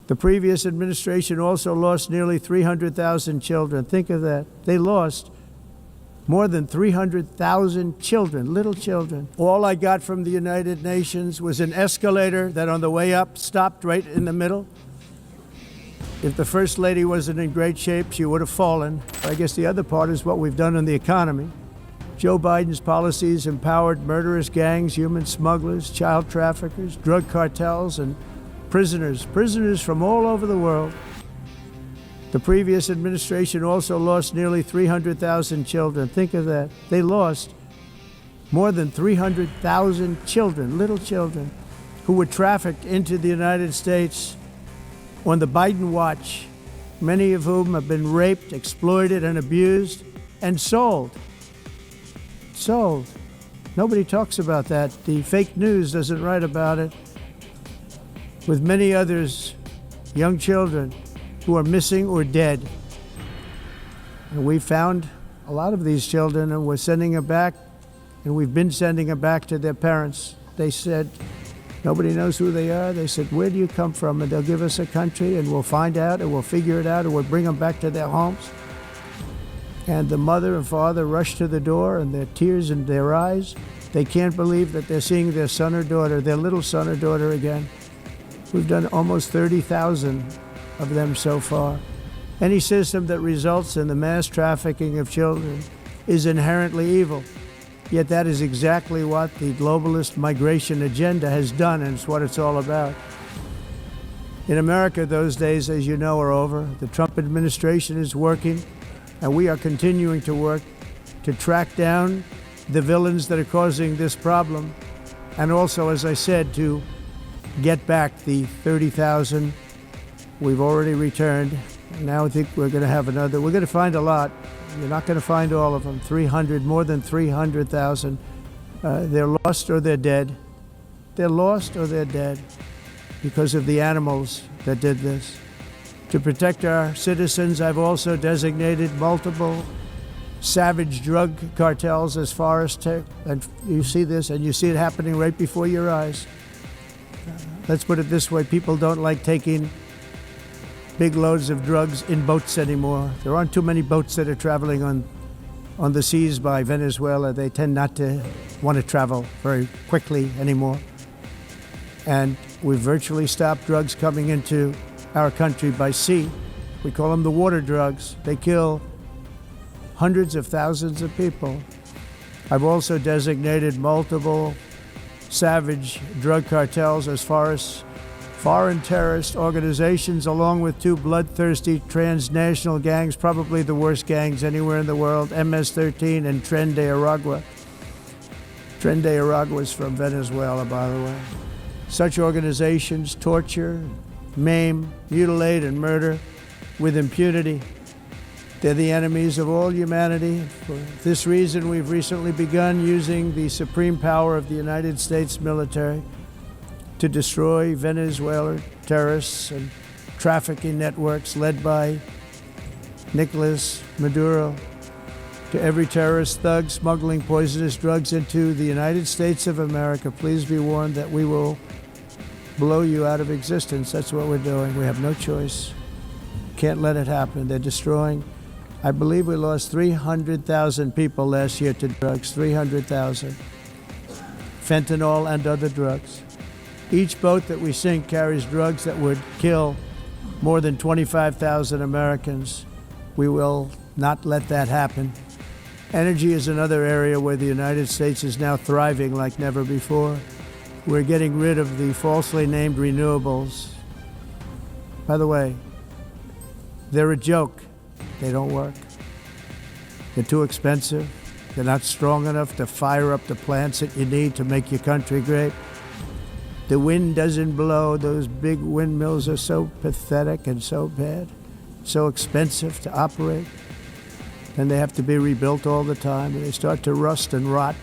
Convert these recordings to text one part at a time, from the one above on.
The previous administration also lost nearly 300,000 children. Think of that. They lost more than 300,000 children, little children. All I got from the United Nations was an escalator that on the way up stopped right in the middle. If the First Lady wasn't in great shape, she would have fallen. I guess the other part is what we've done in the economy. Joe Biden's policies empowered murderous gangs, human smugglers, child traffickers, drug cartels, and prisoners from all over the world. The previous administration also lost nearly 300,000 children. Think of that. They lost more than 300,000 children, little children, who were trafficked into the United States on the Biden watch, many of whom have been raped, exploited, and abused, and sold. Sold. Nobody talks about that. The fake news doesn't write about it. With many others, young children who are missing or dead. And we found a lot of these children and we're sending them back, and we've been sending them back to their parents. They said, nobody knows who they are. They said, where do you come from? And they'll give us a country and we'll find out and we'll figure it out and we'll bring them back to their homes. And the mother and father rush to the door and their tears in their eyes. They can't believe that they're seeing their son or daughter, their little son or daughter again. We've done almost 30,000 of them so far. Any system that results in the mass trafficking of children is inherently evil. Yet that is exactly what the globalist migration agenda has done, and it's what it's all about. In America, those days, as you know, are over. The Trump administration is working, and we are continuing to work to track down the villains that are causing this problem, and also, as I said, to get back the 30,000 we've already returned. Now I think we're going to have another. We're going to find a lot. You're not going to find all of them. More than 300,000. They're lost or they're dead. They're lost or they're dead because of the animals that did this. To protect our citizens, I've also designated multiple savage drug cartels as far as and you see this, and you see it happening right before your eyes. Let's put it this way, people don't like taking big loads of drugs in boats anymore. There aren't too many boats that are traveling on the seas by Venezuela. They tend not to want to travel very quickly anymore. And we've virtually stopped drugs coming into our country by sea. We call them the water drugs. They kill hundreds of thousands of people. I've also designated multiple savage drug cartels as far as foreign terrorist organizations, along with two bloodthirsty transnational gangs, probably the worst gangs anywhere in the world, MS-13 and Tren de Aragua. Tren de Aragua is from Venezuela, by the way. Such organizations torture, maim, mutilate, and murder with impunity. They're the enemies of all humanity. For this reason, we've recently begun using the supreme power of the United States military to destroy Venezuelan terrorists and trafficking networks led by Nicolas Maduro. To every terrorist thug smuggling poisonous drugs into the United States of America, please be warned that we will blow you out of existence. That's what we're doing. We have no choice. Can't let it happen. They're destroying. I believe we lost 300,000 people last year to drugs, 300,000. Fentanyl and other drugs. Each boat that we sink carries drugs that would kill more than 25,000 Americans. We will not let that happen. Energy is another area where the United States is now thriving like never before. We're getting rid of the falsely named renewables. By the way, they're a joke. They don't work. They're too expensive. They're not strong enough to fire up the plants that you need to make your country great. The wind doesn't blow. Those big windmills are so pathetic and so bad, so expensive to operate. And they have to be rebuilt all the time, and they start to rust and rot.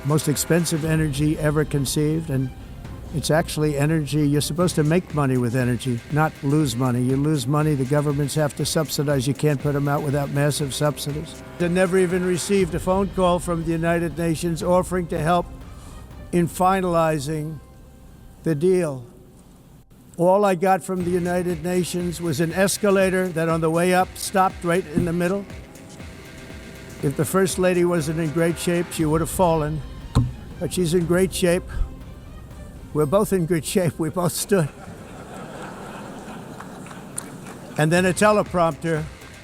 Most expensive energy ever conceived, and it's actually energy. You're supposed to make money with energy, not lose money. You lose money, the governments have to subsidize. You can't put them out without massive subsidies. They never even received a phone call from the United Nations offering to help in finalizing the deal. All I got from the United Nations was an escalator that on the way up stopped right in the middle. If the First Lady wasn't in great shape, she would have fallen. But she's in great shape. We're both in good shape. We both stood. And then a teleprompter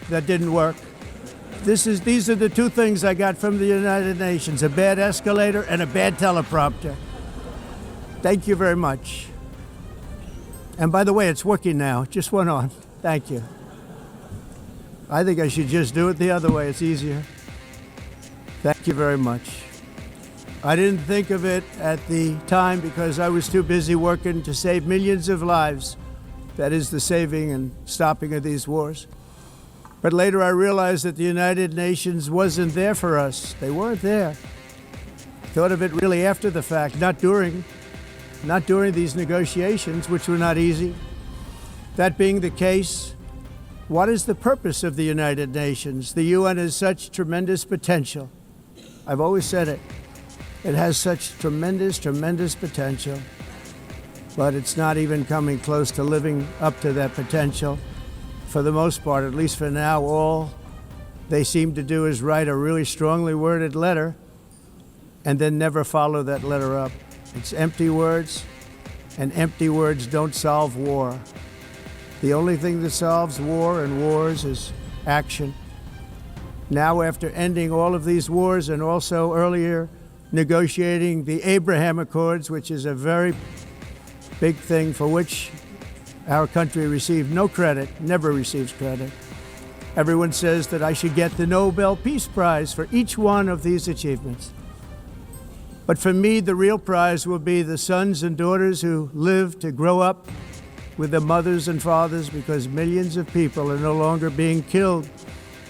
that didn't work. These are the two things I got from the United Nations, a bad escalator and a bad teleprompter. Thank you very much. And by the way, it's working now. It just went on. Thank you. I think I should just do it the other way. It's easier. Thank you very much. I didn't think of it at the time because I was too busy working to save millions of lives. That is the saving and stopping of these wars. But later I realized that the United Nations wasn't there for us. They weren't there. Thought of it really after the fact, not during these negotiations, which were not easy. That being the case, what is the purpose of the United Nations? The UN has such tremendous potential. I've always said it. It has such tremendous, tremendous potential, but it's not even coming close to living up to that potential. For the most part, at least for now, all they seem to do is write a really strongly worded letter and then never follow that letter up. It's empty words, and empty words don't solve war. The only thing that solves war and wars is action. Now, after ending all of these wars and also earlier negotiating the Abraham Accords, which is a very big thing for which our country received no credit, never receives credit. Everyone says that I should get the Nobel Peace Prize for each one of these achievements. But for me, the real prize will be the sons and daughters who live to grow up with their mothers and fathers, because millions of people are no longer being killed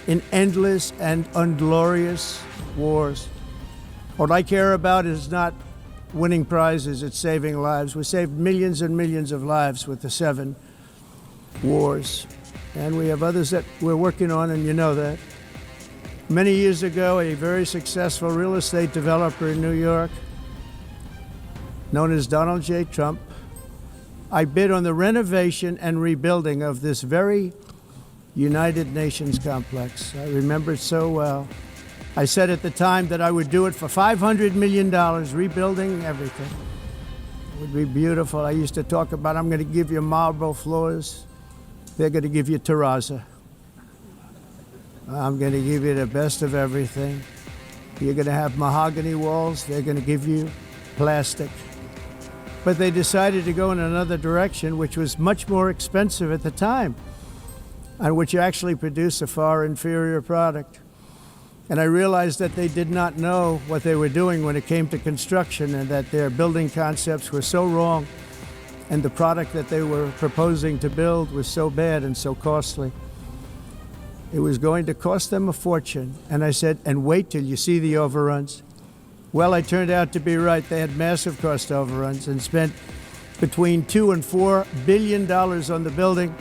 in endless and unglorious wars. What I care about is not winning prizes, it's saving lives. We saved millions and millions of lives with the 7 wars. And we have others that we're working on, and you know that. Many years ago, a very successful real estate developer in New York, known as Donald J. Trump, I bid on the renovation and rebuilding of this very United Nations complex. I remember it so well. I said at the time that I would do it for $500 million, rebuilding everything. It would be beautiful. I used to talk about, I'm going to give you marble floors. They're going to give you terrazzo. I'm going to give you the best of everything. You're going to have mahogany walls. They're going to give you plastic. But they decided to go in another direction, which was much more expensive at the time, and which actually produced a far inferior product. And I realized that they did not know what they were doing when it came to construction, and that their building concepts were so wrong, and the product that they were proposing to build was so bad and so costly. It was going to cost them a fortune. And I said, and wait till you see the overruns. Well, I turned out to be right. They had massive cost overruns and spent between $2 and $4 billion on the building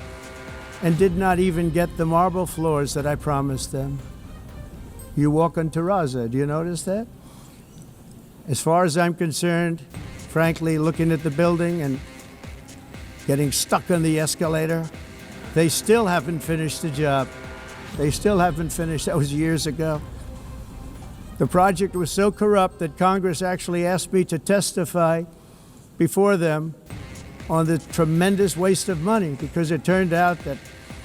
and did not even get the marble floors that I promised them. You walk on terrazzo. Do you notice that? As far as I'm concerned, frankly, looking at the building and getting stuck on the escalator, they still haven't finished the job. They still haven't finished. That was years ago. The project was so corrupt that Congress actually asked me to testify before them on the tremendous waste of money, because it turned out that